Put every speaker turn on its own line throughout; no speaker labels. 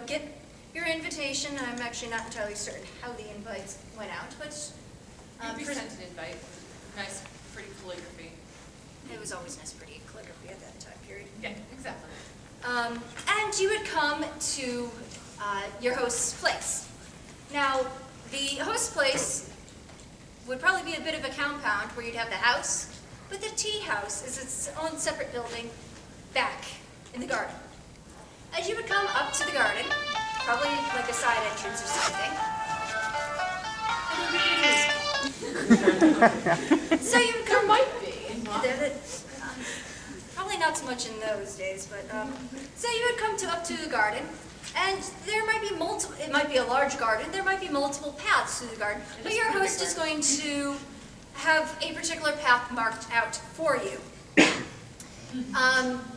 get your invitation. I'm actually not entirely certain how the invites went out, but
we sent an invite. Nice, pretty calligraphy.
It was always nice, pretty calligraphy at that time period.
Yeah, exactly.
And you would come to your host's place. Now, the host's place would probably be a bit of a compound where you'd have the house, but the tea house is its own separate building back in the garden. As you would come up to the garden, probably like a side entrance or something, so you would come.
There might be.
Probably not so much in those days, but so you would come up to the garden, and there might be multiple. It might be a large garden. There might be multiple paths through the garden, but your host is going to have a particular path marked out for you.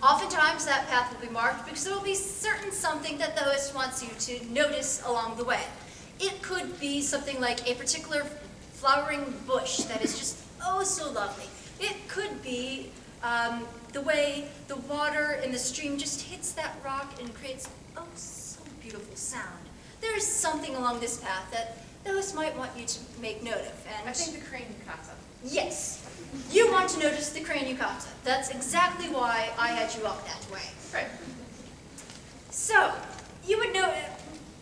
Oftentimes that path will be marked because there will be something that the host wants you to notice along the way. It could be something like a particular flowering bush that is just oh so lovely. It could be the way the water in the stream just hits that rock and creates oh so beautiful sound. There is something along this path that the host might want you to make note of. And
I think the crane yukata.
yes. You want to notice the crane yukata. That's exactly why I had you walk that way.
Right.
So, you would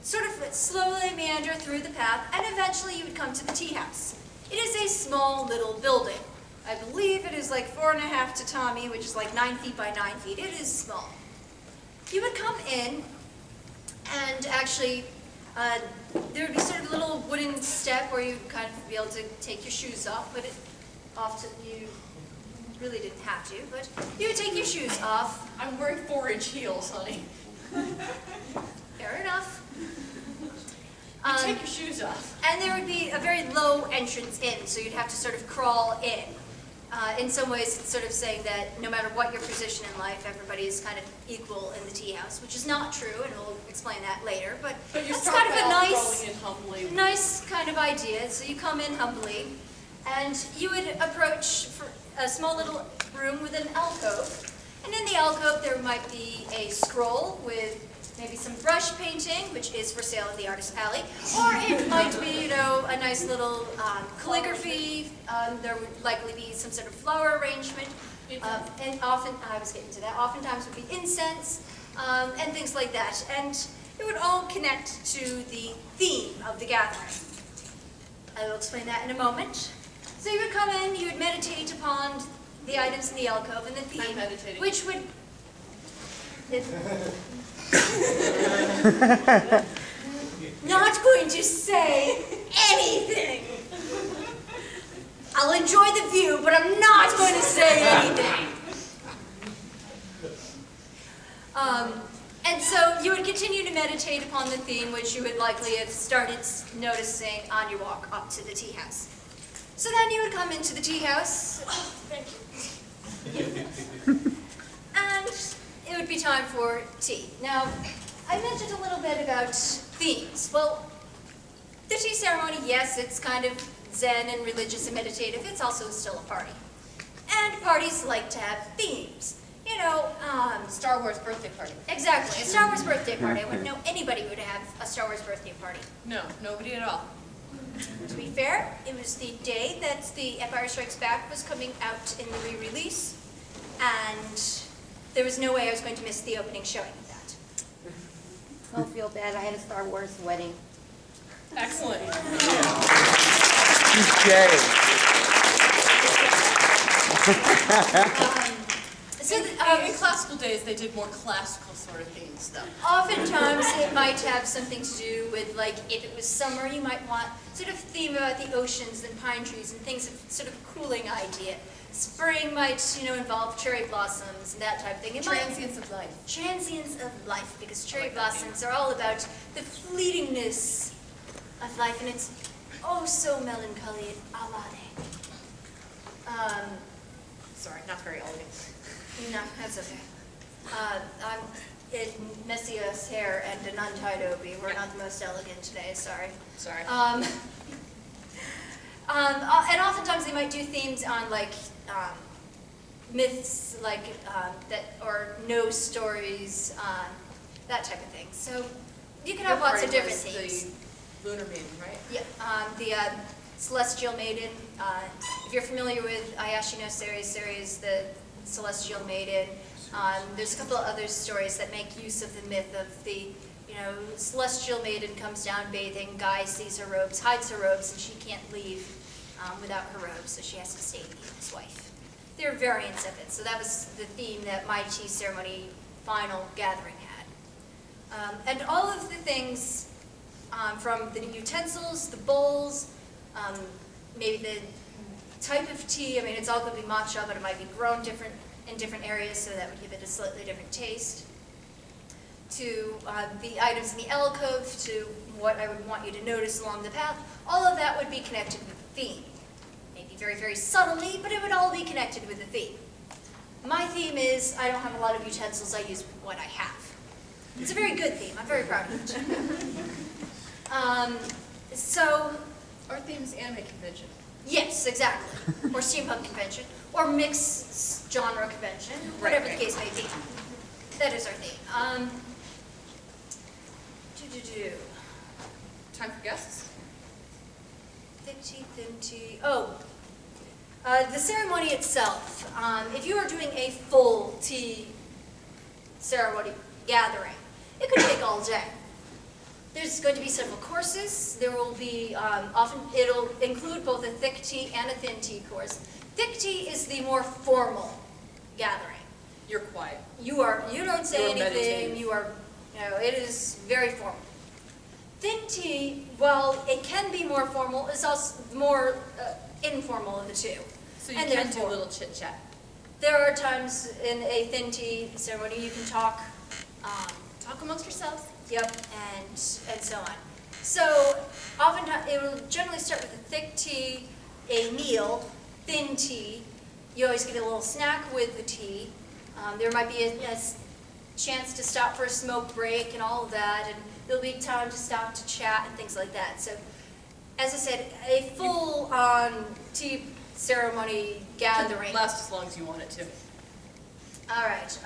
sort of slowly meander through the path, and eventually you would come to the tea house. It is a small little building. I believe it is like 4.5 tatami, which is like 9 feet by 9 feet. It is small. You would come in, and actually, there would be sort of a little wooden step where you'd kind of be able to take your shoes off, but often you really didn't have to, but you would take your shoes off.
I'm wearing 4-inch heels, honey.
Fair enough.
Take your shoes off.
And there would be a very low entrance in, so you'd have to sort of crawl in. In some ways, it's sort of saying that no matter what your position in life, everybody is kind of equal in the tea house, which is not true, and we'll explain that later. But that's kind of a nice kind of idea. So you come in humbly, and you would approach a small little room with an alcove. And in the alcove, there might be a scroll with maybe some brush painting, which is for sale at the Artist Alley, or it might be, a nice little calligraphy. There would likely be some sort of flower arrangement, and often, I was getting to that, oftentimes would be incense, and things like that. And it would all connect to the theme of the gathering. I will explain that in a moment. So you would come in, you would meditate upon the items in the alcove and the theme,
I'm meditating.
which would... Not going to say anything. I'll enjoy the view, but I'm not going to say anything. And so you would continue to meditate upon the theme, which you would likely have started noticing on your walk up to the tea house. So then you would come into the tea house. Oh, thank you. And it would be time for tea. Now, I mentioned a little bit about themes. Well, the tea ceremony, yes, it's kind of zen and religious and meditative. It's also still a party. And parties like to have themes.
Star Wars birthday party.
Exactly, a Star Wars birthday party. I wouldn't know anybody who would have a Star Wars birthday party.
No, nobody at all.
To be fair, it was the day that the Empire Strikes Back was coming out in the re-release, and there was no way I was going to miss the opening showing of that.
Don't feel bad, I had a Star Wars wedding.
Excellent. In classical days, they did more classical sort of themes stuff.
Oftentimes, it might have something to do with, like, if it was summer, you might want sort of theme about the oceans and pine trees and things, sort of a cooling idea. Spring might, involve cherry blossoms and that type of thing. It
Transience of life.
Transience of life, because cherry blossoms are all about the fleetingness of life, and it's oh so melancholy and alade.
Sorry, not very elegant.
No, that's okay. I'm in Messiah's hair and an untied obi. We're not the most elegant today, sorry.
Sorry.
And oftentimes they might do themes on, like, myths, like, that, or no stories, that type of thing. So You can have lots of different
was
themes.
The Lunar Maiden, right?
Yeah, the Celestial Maiden. If you're familiar with Ayashi no Seiri, Seiri is the Celestial Maiden. There's a couple of other stories that make use of the myth of the, Celestial Maiden comes down bathing, guy sees her robes, hides her robes, and she can't leave without her robes, so she has to stay with his wife. There are variants of it, so that was the theme that my tea ceremony final gathering had. And all of the things from the utensils, the bowls, maybe the type of tea. I mean, it's all going to be matcha, but it might be grown in different areas, so that would give it a slightly different taste. To the items in the alcove, to what I would want you to notice along the path, all of that would be connected with the theme. Maybe very, very subtly, but it would all be connected with the theme. My theme is, I don't have a lot of utensils, I use what I have. It's a very good theme, I'm very proud of it. So,
Our theme is anime convention.
yes, exactly. Or steampunk convention, or mixed genre convention, whatever the case may be. That is our theme.
Time for guests?
Thin tea. Oh, the ceremony itself. If you are doing a full tea ceremony gathering, it could take all day. There's going to be several courses. There will be, it'll include both a thick tea and a thin tea course. Thick tea is the more formal gathering.
You're quiet.
You don't say
You're
anything,
meditative.
it is very formal. Thin tea, while it can be more formal, is also more informal of the two.
So you
And
can do a
therefore,
little chit chat.
There are times in a thin tea ceremony you can talk,
Talk amongst yourselves.
yep, and so on. So oftentimes it will generally start with a thick tea, a meal, thin tea. You always get a little snack with the tea. There might be a chance to stop for a smoke break and all of that, and there'll be time to stop to chat and things like that. So, as I said, a full-on tea ceremony gathering.
Can last as long as you want it to.
All right.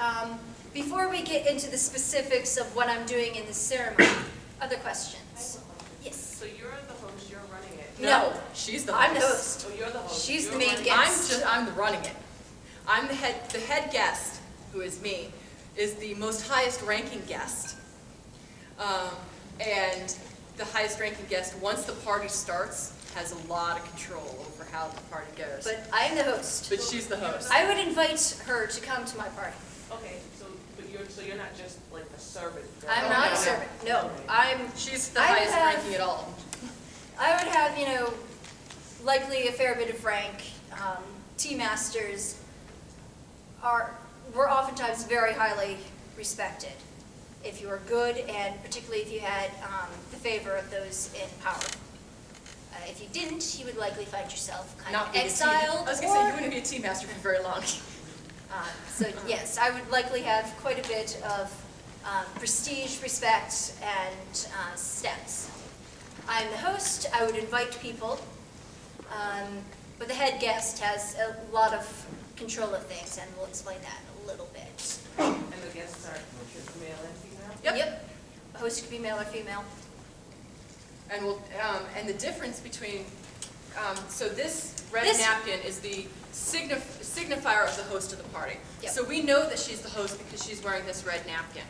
Before we get into the specifics of what I'm doing in the ceremony, other questions? Yes.
So you're the host, you're running it.
No.
She's the host.
I'm the host.
Oh, you're the host.
She's
You're
the main
running
guest.
I'm running it. I'm the head guest, who is me, is the most highest ranking guest. And the highest ranking guest, once the party starts, has a lot of control over how the party goes.
But I'm the host.
But she's the host.
I would invite her to come to my party.
Okay, so you're not just like a servant.
I'm
Oh,
not
no.
a servant. No,
She's the
I would
highest
have-
ranking at all.
I would have, likely a fair bit of rank. Tea masters were oftentimes very highly respected if you were good, and particularly if you had the favor of those in power. If you didn't, you would likely find yourself kind of
being a tea-
exiled.
I was going to say, you wouldn't be a tea master for very long.
So yes, I would likely have quite a bit of prestige, respect, and status. I'm the host. I would invite people, but the head guest has a lot of control of things, and we'll explain that in a little bit.
And the guests are male and female?
Yep.
A host could be male or female.
And and the difference between, so this red
This-
napkin is the signifier of the host of the party.
Yep.
So we know that she's the host because she's wearing this red napkin.